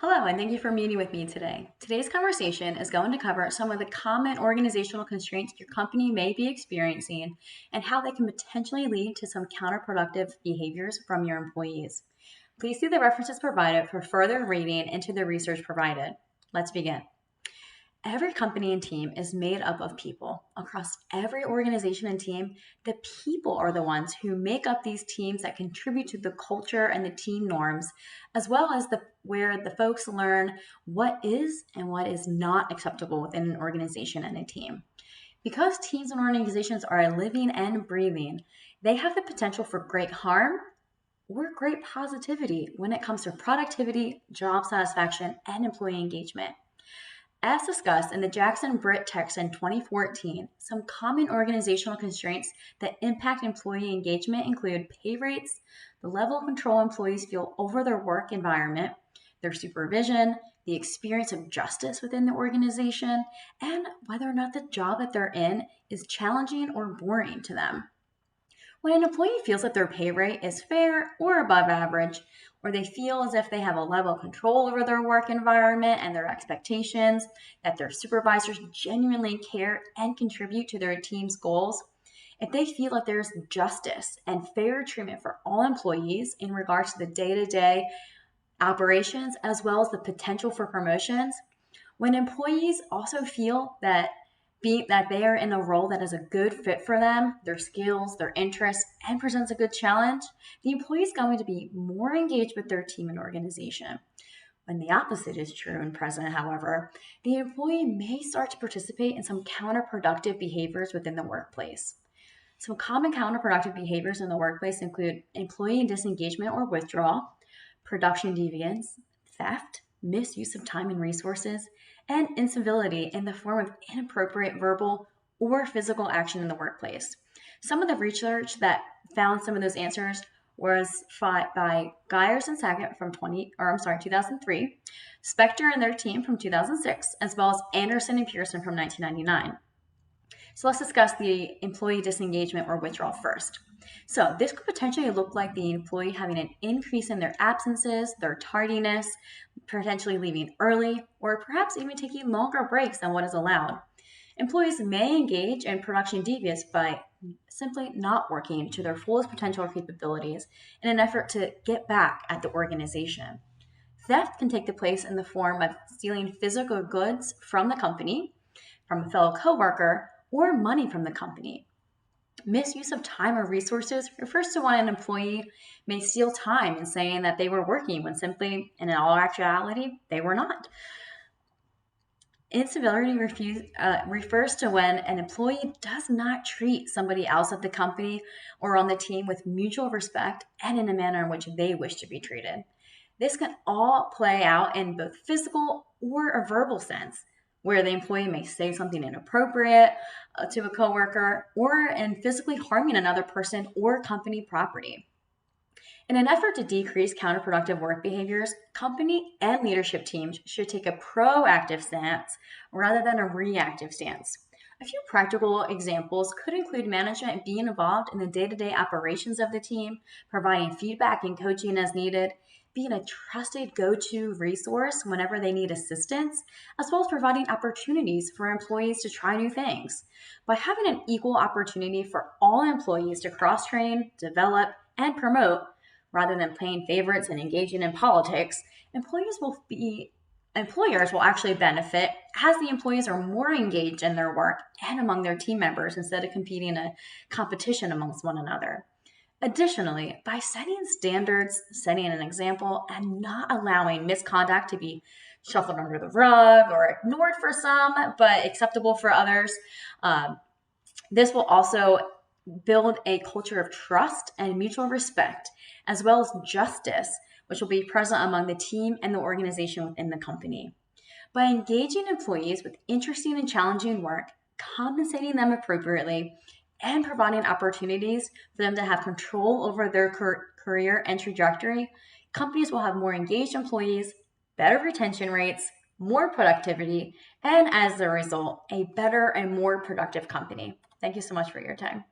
Hello, and thank you for meeting with me today. Today's conversation is going to cover some of the common organizational constraints your company may be experiencing and how they can potentially lead to some counterproductive behaviors from your employees. Please see the references provided for further reading into the research provided. Let's begin. Every company and team is made up of people. Across every organization and team, the people are the ones who make up these teams that contribute to the culture and the team norms, as well as where the folks learn what is and what is not acceptable within an organization and a team. Because teams and organizations are living and breathing, they have the potential for great harm or great positivity when it comes to productivity, job satisfaction, and employee engagement. As discussed in the Jackson-Britt text in 2014, some common organizational constraints that impact employee engagement include pay rates, the level of control employees feel over their work environment, their supervision, the experience of justice within the organization, and whether or not the job that they're in is challenging or boring to them. When an employee feels that their pay rate is fair or above average, or they feel as if they have a level of control over their work environment and their expectations, that their supervisors genuinely care and contribute to their team's goals, if they feel that there's justice and fair treatment for all employees in regards to the day-to-day operations as well as the potential for promotions, when employees also feel that they are in a role that is a good fit for them, their skills, their interests, and presents a good challenge, the employee is going to be more engaged with their team and organization. When the opposite is true and present, however, the employee may start to participate in some counterproductive behaviors within the workplace. Some common counterproductive behaviors in the workplace include employee disengagement or withdrawal, production deviance, theft, misuse of time and resources, and incivility in the form of inappropriate verbal or physical action in the workplace. Some of the research that found some of those answers was by Geyers and Sackett from 2003, Spector and their team from 2006, as well as Anderson and Pearson from 1999. So let's discuss the employee disengagement or withdrawal first. So this could potentially look like the employee having an increase in their absences, their tardiness, potentially leaving early, or perhaps even taking longer breaks than what is allowed. Employees may engage in production deviance by simply not working to their fullest potential or capabilities in an effort to get back at the organization. Theft can take the place in the form of stealing physical goods from the company, from a fellow coworker, or money from the company. Misuse of time or resources refers to when an employee may steal time in saying that they were working when simply, in all actuality, they were not. Incivility refers to when an employee does not treat somebody else at the company or on the team with mutual respect and in a manner in which they wish to be treated. This can all play out in both physical or a verbal sense, where the employee may say something inappropriate to a coworker or in physically harming another person or company property. In an effort to decrease counterproductive work behaviors, company and leadership teams should take a proactive stance rather than a reactive stance. A few practical examples could include management being involved in the day-to-day operations of the team, providing feedback and coaching as needed, being a trusted go-to resource whenever they need assistance, as well as providing opportunities for employees to try new things. By having an equal opportunity for all employees to cross-train, develop, and promote, rather than playing favorites and engaging in politics, employers will actually benefit as the employees are more engaged in their work and among their team members instead of competing in a competition amongst one another. Additionally, by setting standards, setting an example, and not allowing misconduct to be shuffled under the rug or ignored for some, but acceptable for others, this will also build a culture of trust and mutual respect, as well as justice, which will be present among the team and the organization within the company. By engaging employees with interesting and challenging work, compensating them appropriately, and providing opportunities for them to have control over their career and trajectory, companies will have more engaged employees, better retention rates, more productivity, and as a result, a better and more productive company. Thank you so much for your time.